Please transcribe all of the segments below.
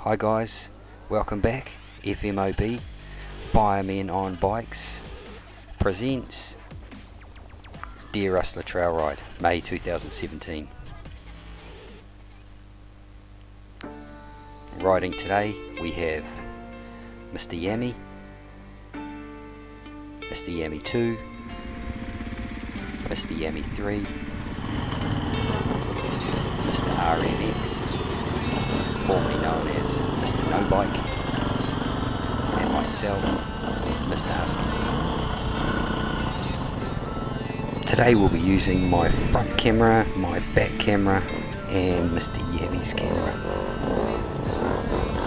Hi guys, welcome back. FMOB, Firemen on Bikes, presents Deer Rustler Trail Ride, May 2017. Riding today we have Mr. Yami, Mr. Yami 2, Mr. Yami 3, Mr. RMX, formerly known as Mr. No Bike, and myself, Mr. Husky. Today we'll be using my front camera, my back camera, and Mr. Yami's camera.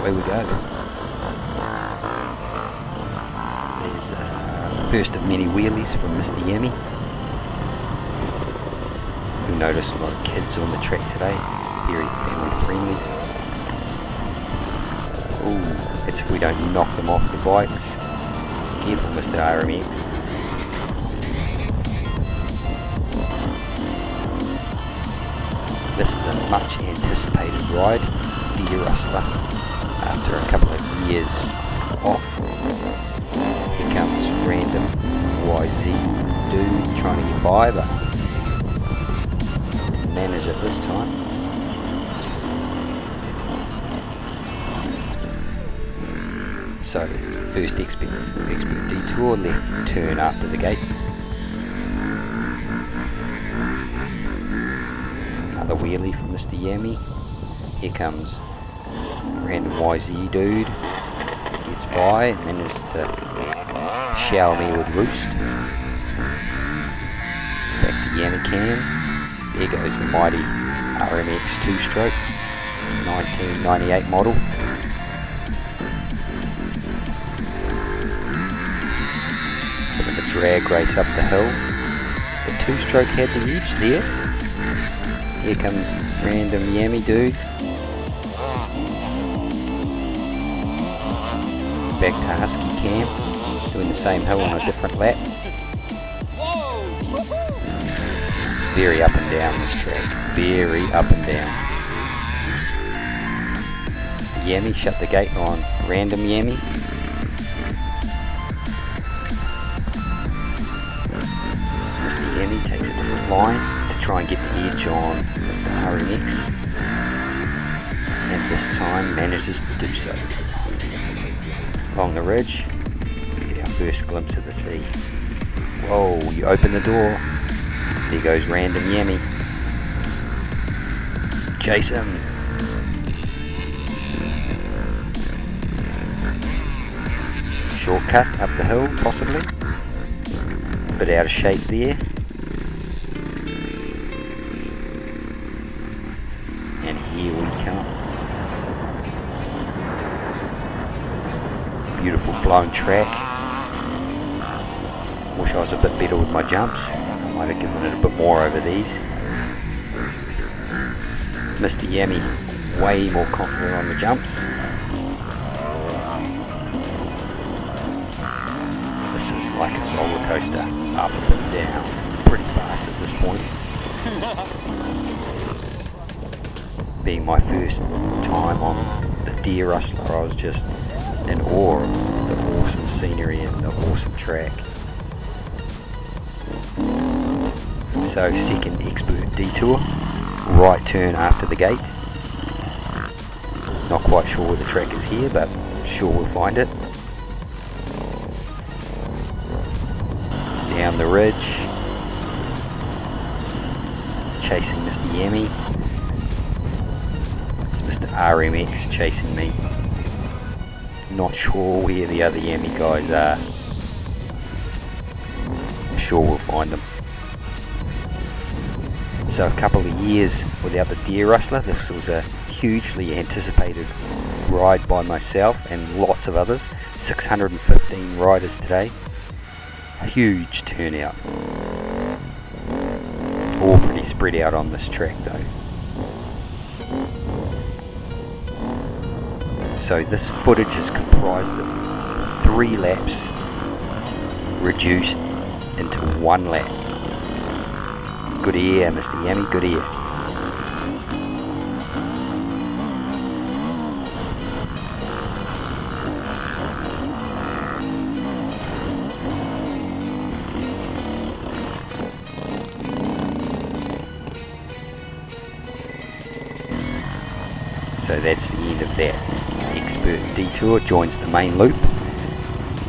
Away we go. There's the first of many wheelies from Mr. Yami. You'll notice a lot of kids on the track today, very family friendly. Ooh, that's if we don't knock them off the bikes. Careful, Mr. RMX. This is a much anticipated ride, Deer Rustler. After a couple of years off, here comes random YZ dude trying to get by, but didn't manage it this time. So, first expert detour, left turn after the gate. Another wheelie from Mr. Yami. Here comes random YZ dude. Gets by, manages to shower me with roost. Back to Yami cam. There goes the mighty RMX 2-stroke, 1998 model. The drag race up the hill. The 2-stroke had the edge there. Here comes random Yami dude. Back to Husky camp, doing the same hill on a different lap. Very up and down this track. Very up and down. Mr. Yami shut the gate on random Yami. Yami takes a different line to try and get the edge on Mr. RMX, and this time manages to do so. Along the ridge, we get our first glimpse of the sea. Whoa, you open the door, there goes random Yami. Chase him. Shortcut up the hill, possibly. A bit out of shape there. And here we come. Beautiful flowing track. Wish I was a bit better with my jumps. Might have given it a bit more over these. Mr. Yami way more confident on the jumps. This is like a roller coaster, up and down, pretty fast at this point. Being my first time on the Deer Rustler, I was just in awe of the awesome scenery and the awesome track. So, second expert detour, right turn after the gate. Not quite sure where the track is here, but sure we'll find it. Down the ridge, chasing Mr. Yami. It's Mr. RMX chasing me. Not sure where the other Yami guys are. I'm sure we'll find them. So a couple of years without the Deer Rustler. This was a hugely anticipated ride by myself and lots of others. 615 riders today. A huge turnout. All pretty spread out on this track though. So this footage is comprised of 3 laps reduced into 1 lap. Good ear, Mr. Yami, good ear. So that's the end of that expert detour. It joins the main loop.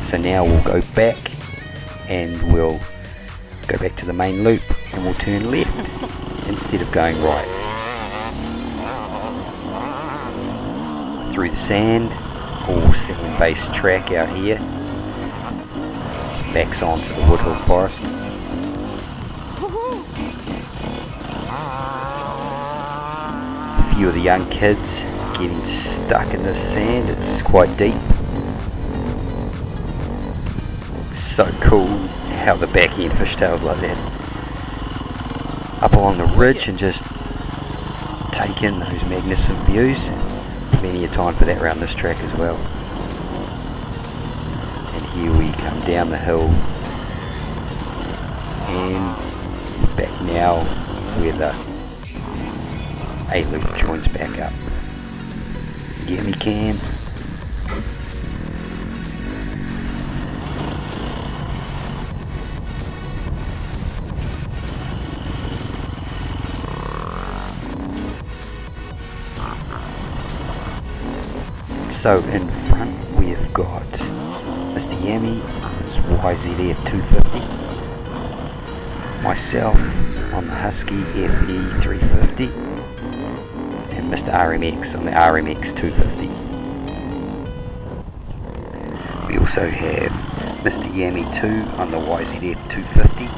So now we'll go back and we'll go back to the main loop and we'll turn left instead of going right. Through the sand, all sand based track out here. Backs onto the Woodhill Forest. A few of the young kids getting stuck in this sand. It's quite deep. So cool how the back end fishtails like that up along the ridge and just take in those magnificent views. Plenty of time for that around this track as well. And here we come down the hill and back now where the A loop joins back up. Get me, Cam. So in front we've got Mr. Yami on his YZF250, myself on the Husky FE350, and Mr. RMX on the RMX 250. We also have Mr. Yami 2 on the YZF250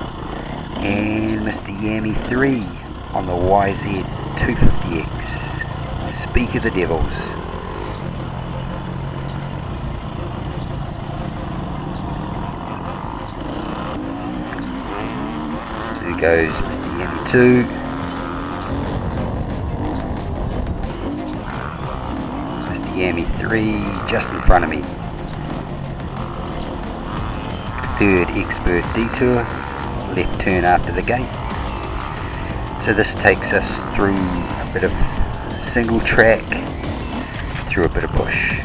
and Mr. Yami 3 on the YZ250X. Speak of the devils. There goes Mr. Yami 2. Mr. Yami 3 just in front of me. Third expert detour, left turn after the gate. So this takes us through a bit of single track, through a bit of bush.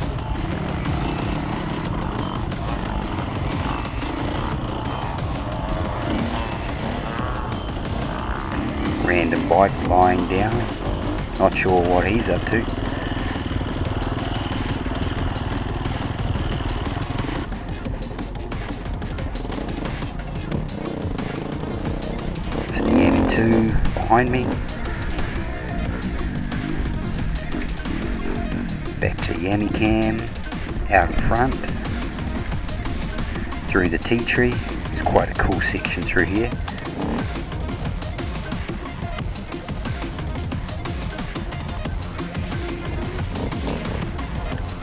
Random bike lying down, not sure what he's up to. Mr. Yami 2 behind me. Back to Yami Cam out in front. Through the tea tree. It's quite a cool section through here.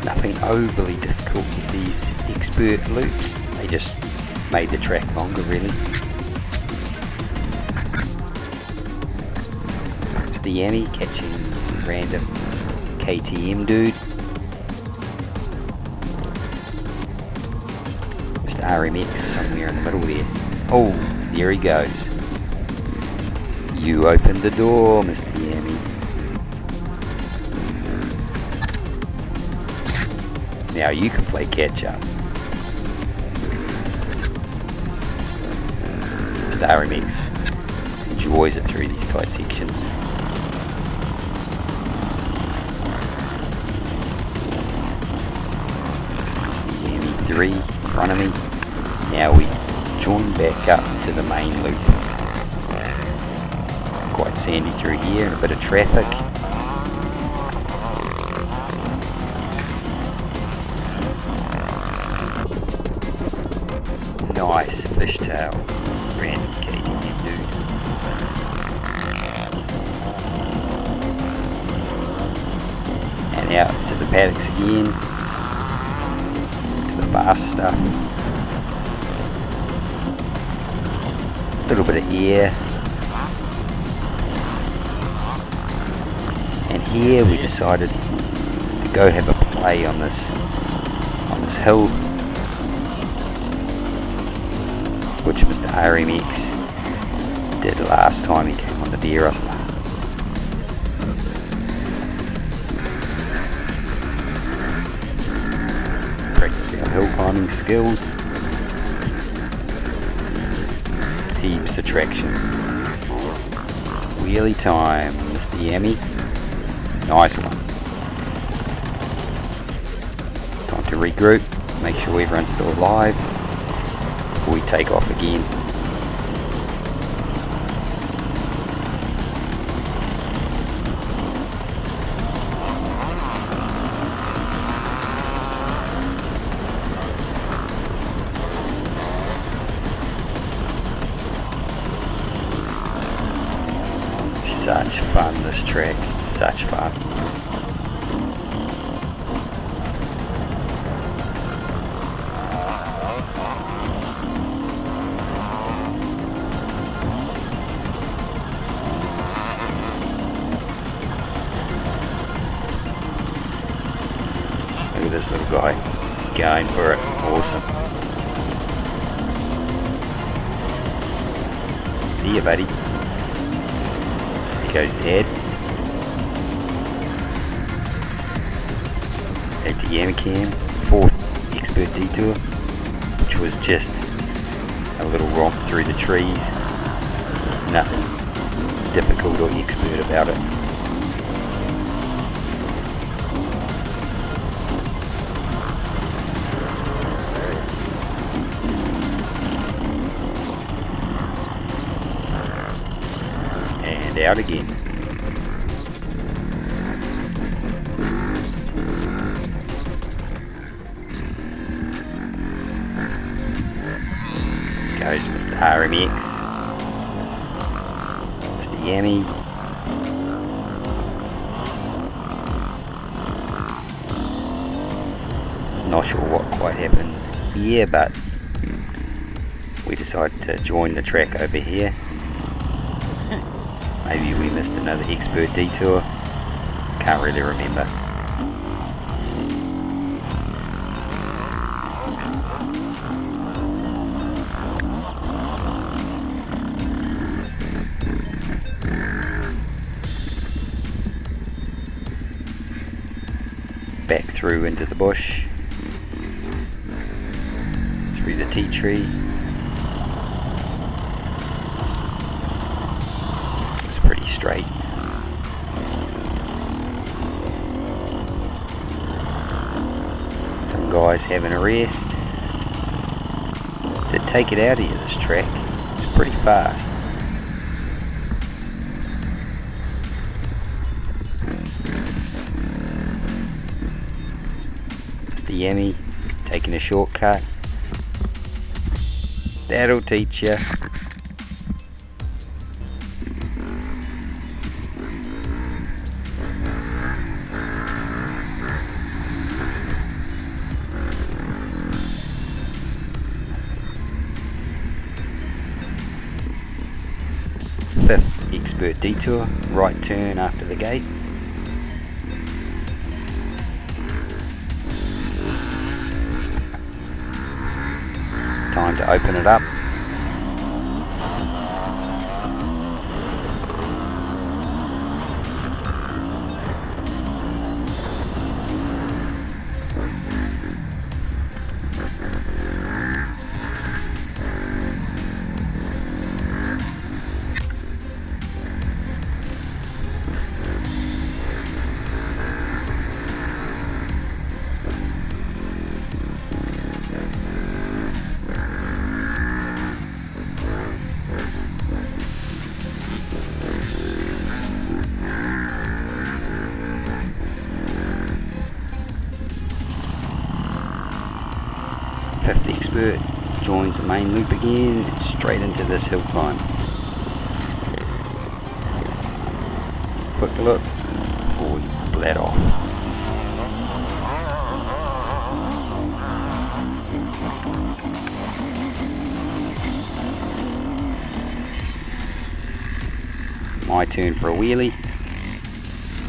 Nothing overly difficult with these expert loops, they just made the track longer really. Mr. Yami catching random KTM dude. Mr. RMX somewhere in the middle there. Oh, there he goes. You opened the door, Mr. Yami. Now you can play catch up. Mr. RMX enjoys it through these tight sections. Mr. Yami 3 in front of me. Now we join back up to the main loop. Quite sandy through here and a bit of traffic. Nice fishtail, random KTM dude. And out to the paddocks again, to the fast stuff. A little bit of air. And here we decided to go have a play on this hill, which Mr. RMX did last time he came on the Deer Rustler. Practice our hill climbing skills. Heaps of traction. Wheelie time, Mr. Yami. Nice one. to regroup, make sure everyone's still alive before we take off again. Such fun, this trek, such fun. Look at this little guy going for it, awesome. See ya, buddy. Goes dead. At the Yamacam, 4th expert detour, which was just a little romp through the trees. Nothing difficult or expert about it. And out again. Goes Mr. RMX, Mr. Yammy, not sure what quite happened here, but we decided to join the track over here. Maybe we missed another expert detour, can't really remember. Back through into the bush, through the tea tree. It's pretty straight. Some guys having a rest. To take it out of you, this track, it's pretty fast. The Yammy taking a shortcut. That'll teach you. Fifth expert detour, right turn after the gate. Time to open it up. Fifth expert joins the main loop again, and straight into this hill climb. Quick look before we bled off. My turn for a wheelie.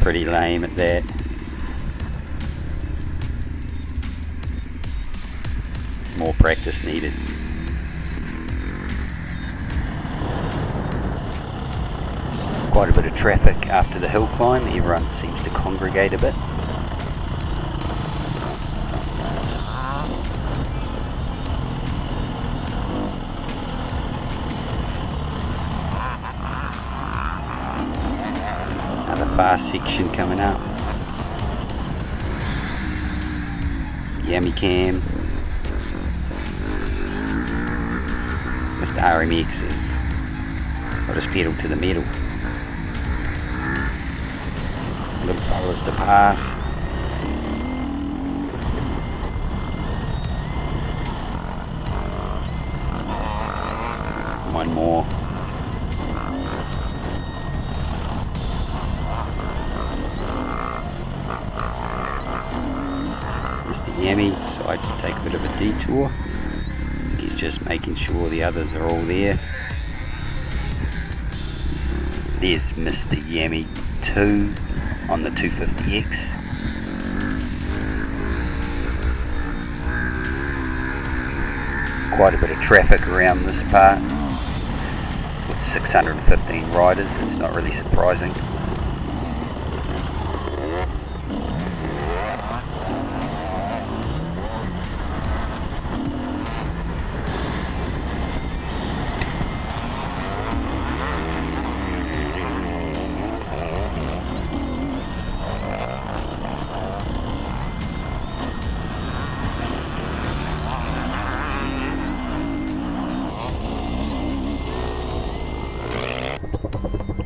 Pretty lame at that. More practice needed. Quite a bit of traffic after the hill climb. Everyone seems to congregate a bit. Another fast section coming up. Yummy Cam. Mr. RMX has got his pedal to the metal. Little fellas to pass. One more. Mr. Yummy decides to take a bit of a detour. He's just making sure the others are all there. There's Mr. Yummy 2 on the 250X. Quite a bit of traffic around this part. With 615 riders, it's not really surprising.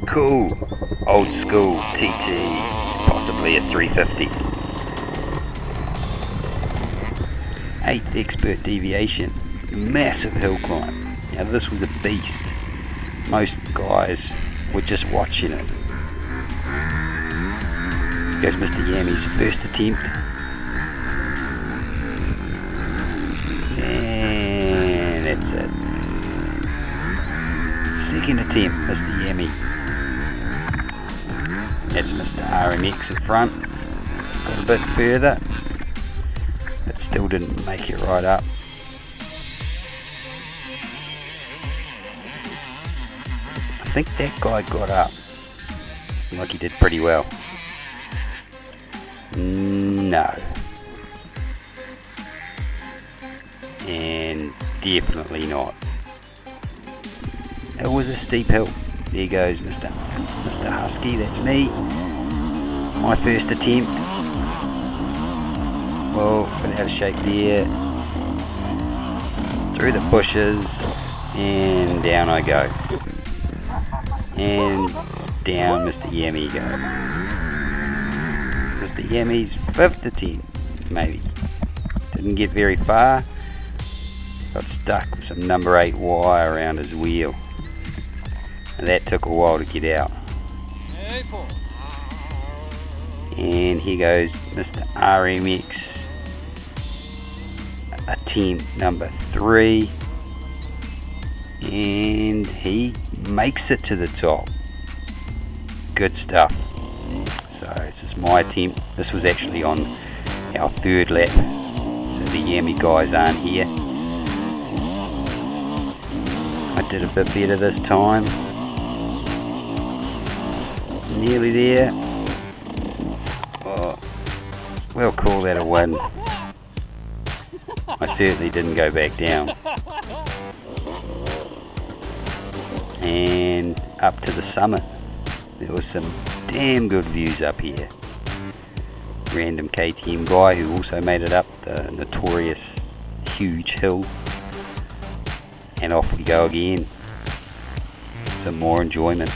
Cool, old school TT, possibly a 350. 8th expert deviation, massive hill climb. Now this was a beast. Most guys were just watching it. Goes Mr. Yammy's first attempt. And that's it. Second attempt, Mr. Yammy. That's Mr. RMX in front. Got a bit further, but still didn't make it right up. I think that guy got up. Like he did pretty well. No. And definitely not. It was a steep hill. There goes Mr. Husky, that's me. My first attempt. Well, bit out of shape there. Through the bushes, and down I go. And down Mr. Yammy goes. Mr. Yammy's 5th attempt, maybe. Didn't get very far. Got stuck with some number 8 wire around his wheel. And that took a while to get out. And here goes Mr. RMX, attempt number 3, and he makes it to the top. Good stuff. So this is my attempt. This was actually on our 3rd lap, so the Yammy guys aren't here. I did a bit better this time. Nearly there. Oh, we'll call that a win. I certainly didn't go back down. And up to the summit. There was some damn good views up here. Random KTM guy who also made it up the notorious huge hill. And off we go again. Some more enjoyment.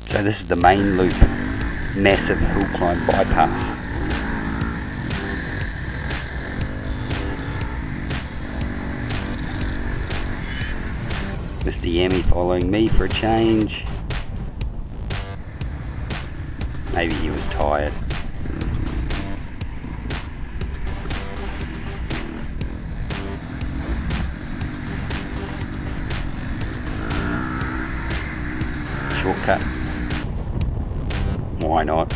So this is the main loop, massive hill climb bypass. Mr. Yammy following me for a change. Maybe he was tired. Shortcut. Why not?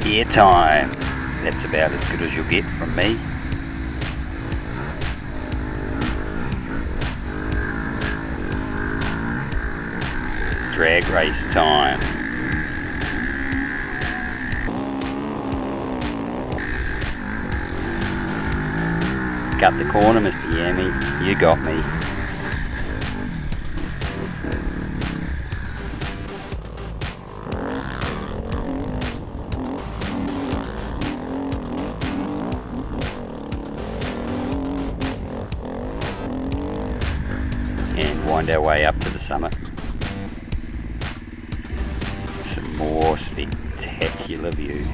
Gear time. That's about as good as you'll get from me. Drag race time. Cut the corner, Mr. Yammy. You got me. And wind our way up to the summit. Some more spectacular views.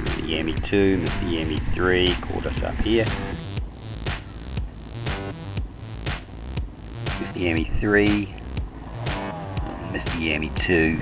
Mr. Yammy 2, Mr. Yammy 3 caught us up here. Mr. Yammy 3, Mr. Yammy 2.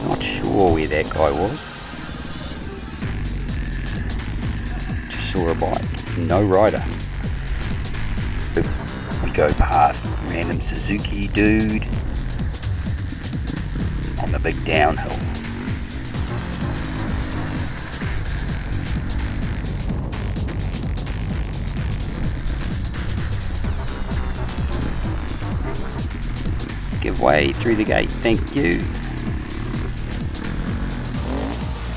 Not sure where that guy was. Just saw a bike, no rider. We go past random Suzuki dude on the big downhill. Give way through the gate, thank you.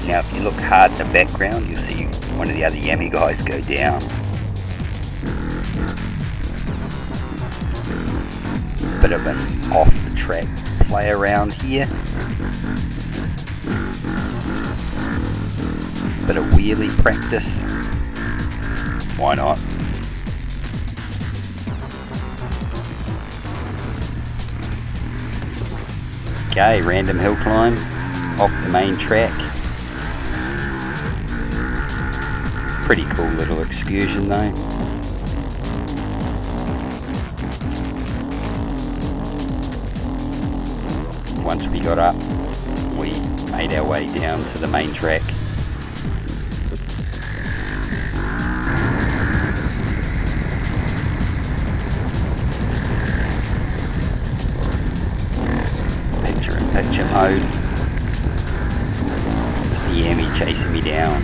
Now if you look hard in the background, you'll see one of the other Yammy guys go down. Bit of an off the track play around here. Bit of wheelie practice. Why not? Okay, random hill climb off the main track. Pretty cool little excursion though. Once we got up, we made our way down to the main track. Picture in picture mode. Mr. Yammy chasing me down.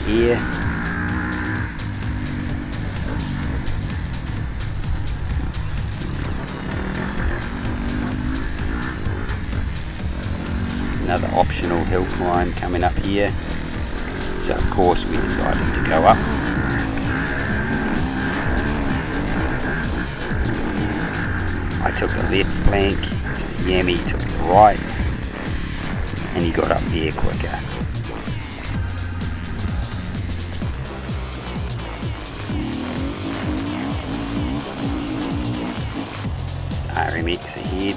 Here. Another optional hill climb coming up here. So of course we decided to go up. I took the left flank, Yammy took the right, and he got up there quicker. RMX ahead.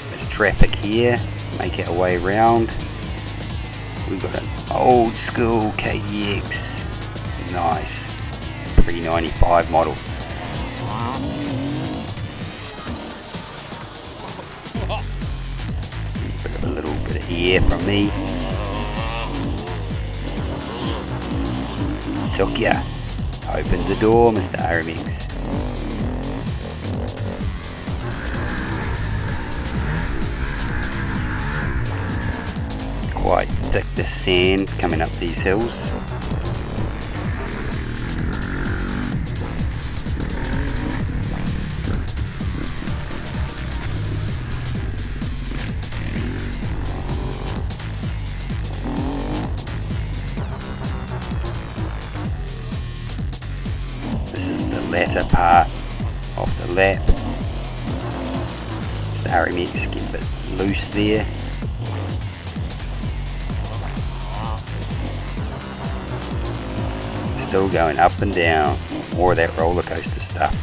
Bit of traffic here, make our way around. We've got an old school KDX, nice, 395 model. A little bit of air from me. Took ya. Opened the door, Mr. RMX. Quite thick the sand coming up these hills. Latter part of the lap. Just the RMX get a bit loose there. Still going up and down. More of that roller coaster stuff.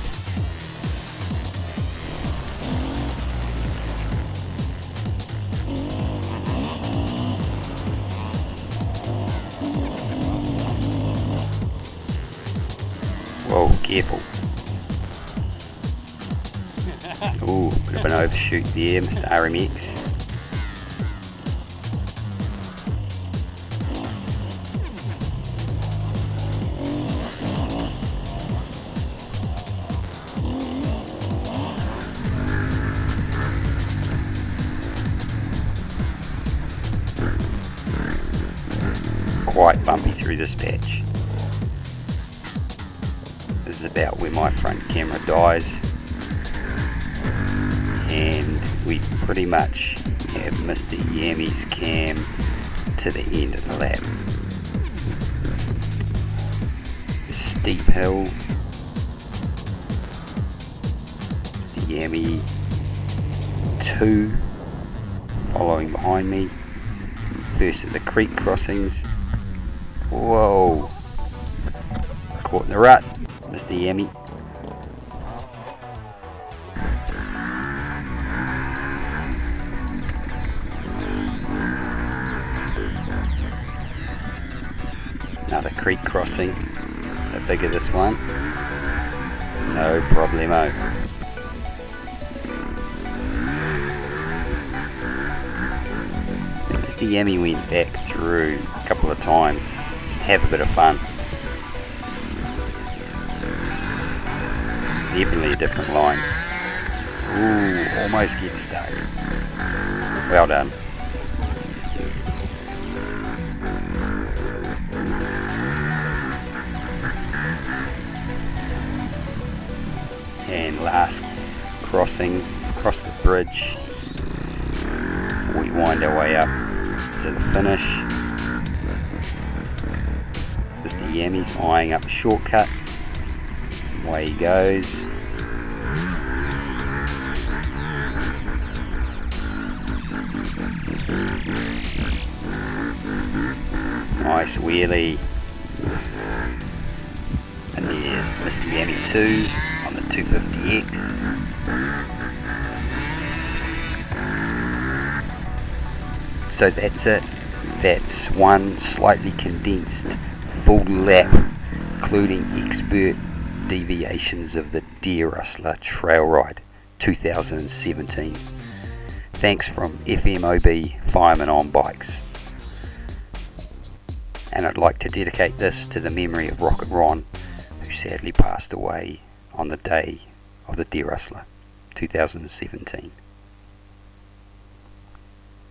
careful. Ooh, bit of an overshoot there, Mr. RMX. Quite bumpy through this patch. This is about where my front camera dies, and we pretty much have Mr. Yammy's cam to the end of the lap. A steep hill. Mr. Yammy 2 following behind me. First of the creek crossings. Whoa! Caught in the rut, Mr. Yammy. Another creek crossing. The bigger this one. No problemo. Mr. Yammy went back through a couple of times. Have a bit of fun. Definitely a different line. Ooh, almost gets stuck. Well done. And last crossing, across the bridge. We wind our way up to the finish. Mr. Yammy's eyeing up a shortcut. Away he goes. Nice wheelie. And there's Mr. Yammy 2 on the 250X. So that's it. That's one slightly condensed full lap, including expert deviations of the Deer Rustler Trail Ride 2017. Thanks from FMOB Firemen on Bikes. And I'd like to dedicate this to the memory of Rocket Ron, who sadly passed away on the day of the Deer Rustler 2017.